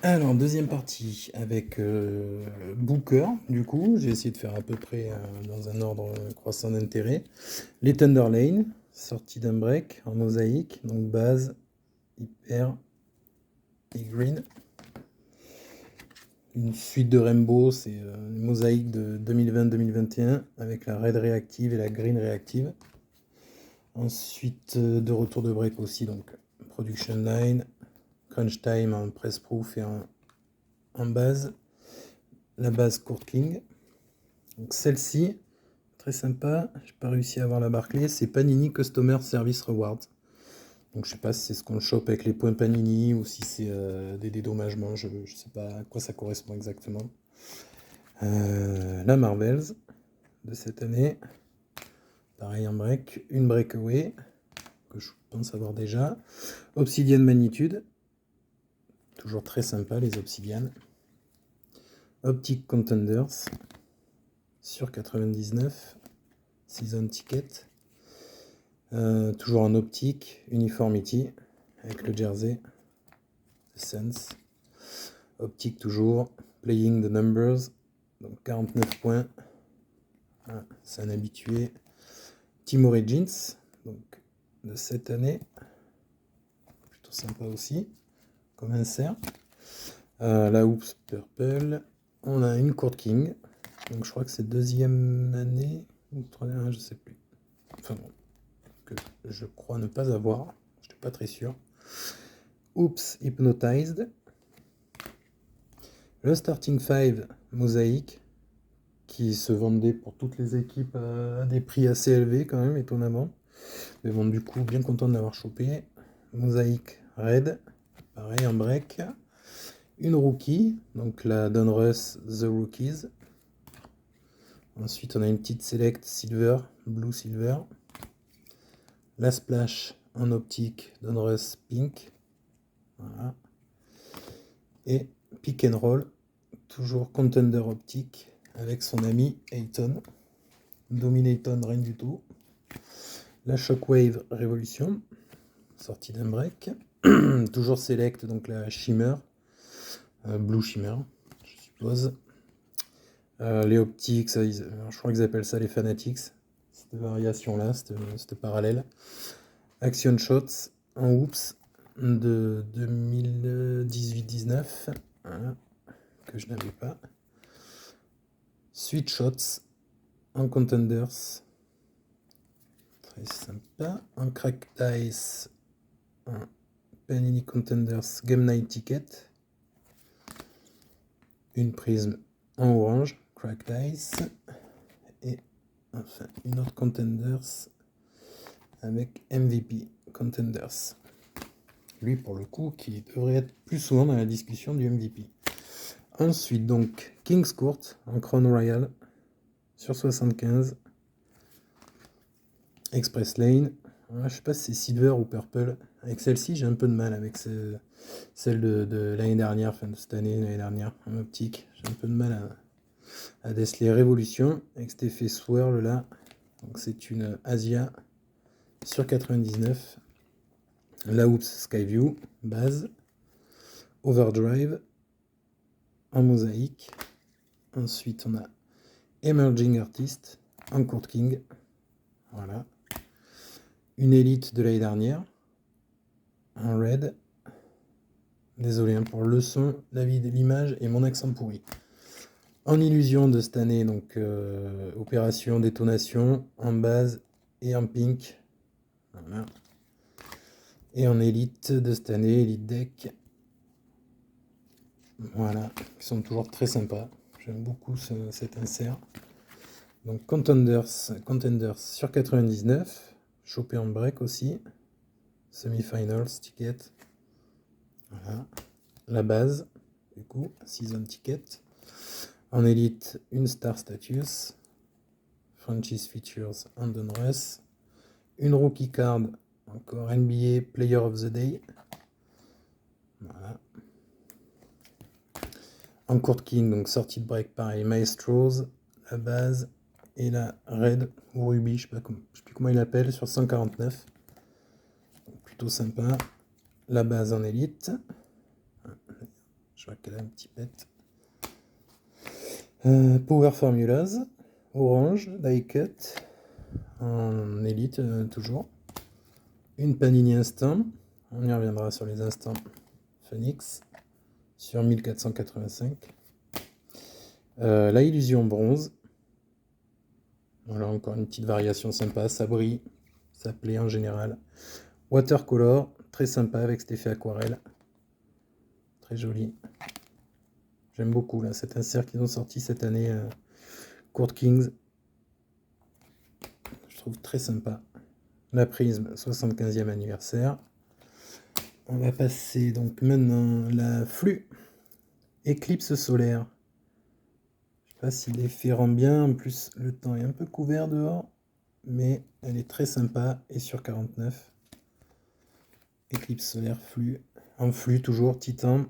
Alors, deuxième partie avec Booker, du coup, j'ai essayé de faire à peu près dans un ordre croissant d'intérêt. Les Thunder Lane, sortie d'un break en mosaïque, donc base, hyper et green. Une suite de Rainbow, c'est une mosaïque de 2020-2021 avec la red réactive et la green réactive. Ensuite, de retour de break aussi, donc Production Line, Crunch Time en press proof et en base. La base Court King. Donc celle-ci, très sympa, j'ai pas réussi à avoir la Barclay, c'est Panini Customer Service Rewards. Donc je sais pas si c'est ce qu'on chope avec les points Panini ou si c'est des dédommagements, je sais pas à quoi ça correspond exactement. La Marvels de cette année, pareil en break, une breakaway que je pense avoir déjà. Obsidian Magnitude, toujours très sympa les Obsidian. Optic Contenders sur 99, Season Ticket. Toujours en optique, Uniformity, avec le jersey, The Suns. Optique toujours, Playing the Numbers, donc 49 points. Ah, c'est un habitué. Team Origins, donc de cette année. Plutôt sympa aussi, comme insert. La Hoops Purple. On a une Court King, donc je crois que c'est deuxième année, ou troisième, je sais plus. Enfin bon, que je crois ne pas avoir, je n'étais pas très sûr. Oops Hypnotized. Le Starting 5 Mosaïque, qui se vendait pour toutes les équipes à des prix assez élevés quand même, étonnamment. Mais bon, du coup, bien content de l'avoir chopé. Mosaïque Red, pareil en break. Une Rookie, donc la Donruss The Rookies. Ensuite, on a une petite Select Silver, Blue Silver. La Splash en optique, Donruss Pink. Voilà. Et Pick and Roll, toujours Contender optique, avec son ami Ayton. Dominaton, rien du tout. La Shockwave Révolution, sortie d'un break. Toujours Select, donc la Shimmer. Blue Shimmer, je suppose. Les optiques, je crois qu'ils appellent ça les Fanatics. Cette variation-là, cette parallèle. Action Shots en Oops de 2018-19. Voilà, que je n'avais pas. Sweet Shots en Contenders. Très sympa. En Crack Dice, en Panini Contenders Game Night Ticket. Une prisme en orange, Crack Dice. Et enfin une autre Contenders avec MVP Contenders. Lui pour le coup qui devrait être plus souvent dans la discussion du MVP. Ensuite donc King's Court en Crown Royal sur 75. Express Lane. Je sais pas si c'est Silver ou Purple. Avec celle-ci, j'ai un peu de mal avec celle de l'année dernière, enfin de cette année, l'année dernière, en optique. J'ai un peu de mal à déceler Révolution avec cet effet swirl là. Donc c'est une Asia sur 99. La Oops Skyview, base. Overdrive en mosaïque. Ensuite, on a Emerging Artist en Court King. Voilà. Une élite de l'année dernière en red. Désolé pour le son, la vie de l'image et mon accent pourri. En illusion de cette année, donc opération détonation en base et en pink. Voilà. Et en élite de cette année, élite deck. Voilà, qui sont toujours très sympas. J'aime beaucoup cet insert. Donc Contenders sur 99. Chopé en break aussi. Semi-finals, ticket. Voilà. La base, du coup, season ticket. En élite, une star status. Franchise features and Donruss. Une rookie card, encore NBA Player of the Day. Voilà. En Court King, donc sortie de break, pareil, Maestros, la base et la Red ou Ruby, je sais plus comment il l'appelle, sur 149. Donc, plutôt sympa. La base en élite. Je vois qu'elle a un petit pet. Power Formulas, orange, die cut, en élite toujours. Une Panini Instant, on y reviendra sur les instants. Phoenix, sur 1485. La Illusion bronze. Voilà, encore une petite variation sympa, ça brille, ça plaît en général. Watercolor, très sympa avec cet effet aquarelle. Très joli. J'aime beaucoup là, cet insert qu'ils ont sorti cette année, Court Kings. Je trouve très sympa. La Prisme, 75e anniversaire. On va passer donc maintenant la Flux. Éclipse solaire. Je sais pas si l'effet rend bien, en plus le temps est un peu couvert dehors, mais elle est très sympa et sur 49. Éclipse solaire flux, en flux toujours, titan.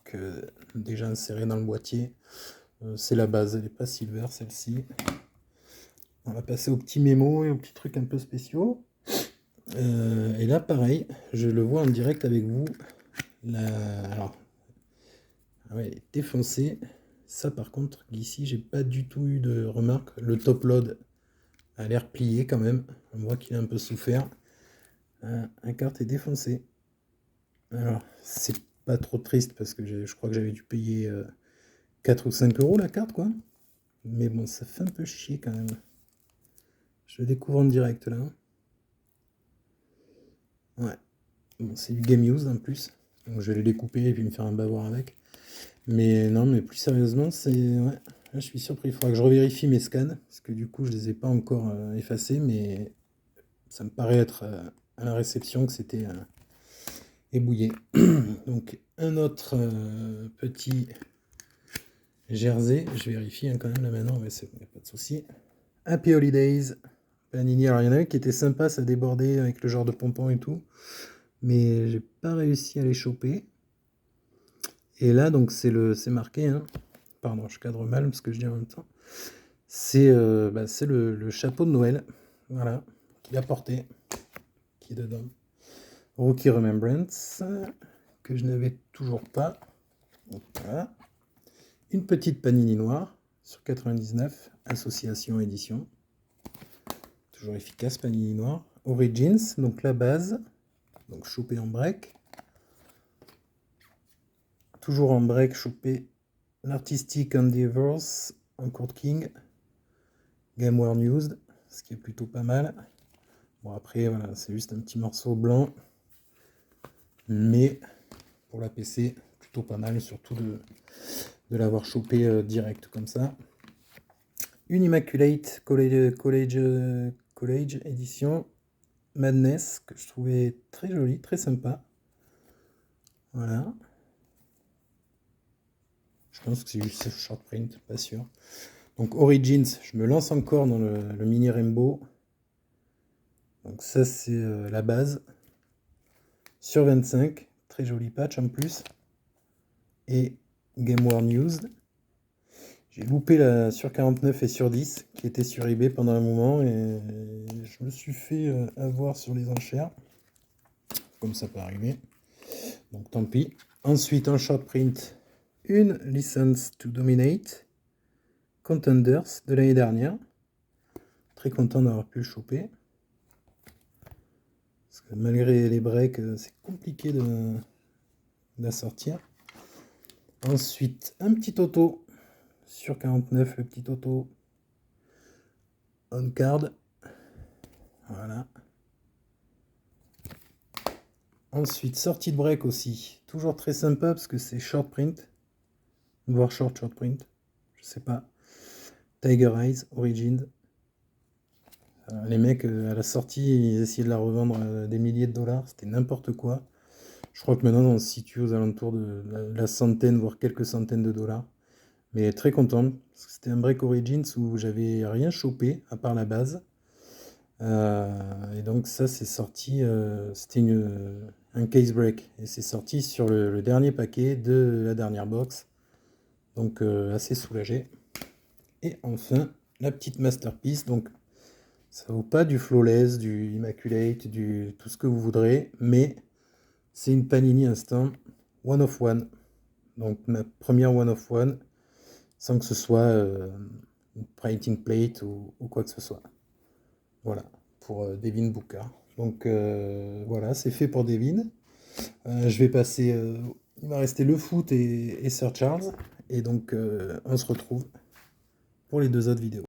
Donc déjà inséré dans le boîtier. C'est la base, elle n'est pas silver celle-ci. On va passer aux petits mémos et aux petits trucs un peu spéciaux. Et là pareil, je le vois en direct avec vous. Alors, ah ouais, elle est défoncée. Ça par contre, ici j'ai pas du tout eu de remarque. Le top load a l'air plié quand même. On voit qu'il a un peu souffert. Un carte est défoncé. Alors, c'est pas trop triste parce que je crois que j'avais dû payer 4 ou 5 euros la carte, quoi. Mais bon, ça fait un peu chier quand même. Je le découvre en direct là. Ouais. Bon, c'est du game use en plus. Donc je vais le découper et puis me faire un bavoir avec. Mais non, mais plus sérieusement, c'est. Ouais. Là, je suis surpris. Il faudra que je revérifie mes scans. Parce que du coup, je les ai pas encore effacés. Mais ça me paraît être à la réception que c'était ébouillé. Donc, un autre petit jersey. Je vérifie quand même là maintenant. Ouais, il n'y a pas de souci. Happy Holidays. Panini. Alors, il y en a un qui était sympa. Ça débordait avec le genre de pompon et tout. Mais j'ai pas réussi à les choper. Et là, donc, c'est marqué. Hein. Pardon, je cadre mal parce que je dis en même temps. C'est le chapeau de Noël. Voilà. Qu'il a porté. Qui est dedans. Rookie Remembrance. Que je n'avais toujours pas. Donc, voilà. Une petite Panini noire. Sur 99. Association édition. Toujours efficace, Panini noir. Origins. Donc la base. Donc chopé en break. Toujours en break, chopé l'Artistic Endeavors en Court King. Game Worn Used, ce qui est plutôt pas mal. Bon après, voilà, c'est juste un petit morceau blanc. Mais pour la PC, plutôt pas mal, surtout de l'avoir chopé direct comme ça. Une Immaculate College édition Madness, que je trouvais très jolie, très sympa. Voilà. Je pense que c'est juste short print, pas sûr. Donc Origins, je me lance encore dans le mini Rainbow. Donc ça c'est la base. Sur 25, très joli patch en plus. Et Game Worn Used. J'ai loupé la sur 49 et sur 10 qui était sur eBay pendant un moment et je me suis fait avoir sur les enchères. Comme ça peut arriver. Donc tant pis. Ensuite en short print, une License to Dominate Contenders de l'année dernière. Très content d'avoir pu le choper. Parce que malgré les breaks, c'est compliqué de la sortir. Ensuite, un petit auto sur 49, le petit auto on card. Voilà. Ensuite, sortie de break aussi. Toujours très sympa parce que c'est short print. Voire short print. Je sais pas. Tiger Eyes, Origin. Les mecs, à la sortie, ils essayaient de la revendre à des milliers de dollars. C'était n'importe quoi. Je crois que maintenant, on se situe aux alentours de la centaine, voire quelques centaines de dollars. Mais très content. Parce que c'était un break Origins où j'avais rien chopé, à part la base. Et donc ça, c'est sorti... c'était un case break. Et c'est sorti sur le dernier paquet de la dernière box. Donc assez soulagé. Et enfin, la petite masterpiece. Donc ça vaut pas du flawless, du immaculate, du tout ce que vous voudrez, mais c'est une Panini Instant one of one. Donc ma première one of one, sans que ce soit une printing plate ou quoi que ce soit. Voilà, pour Devin Booker. Donc voilà, c'est fait pour Devin. Je vais passer... il va rester le foot et Sir Charles. Et donc on se retrouve pour les 2 autres vidéos.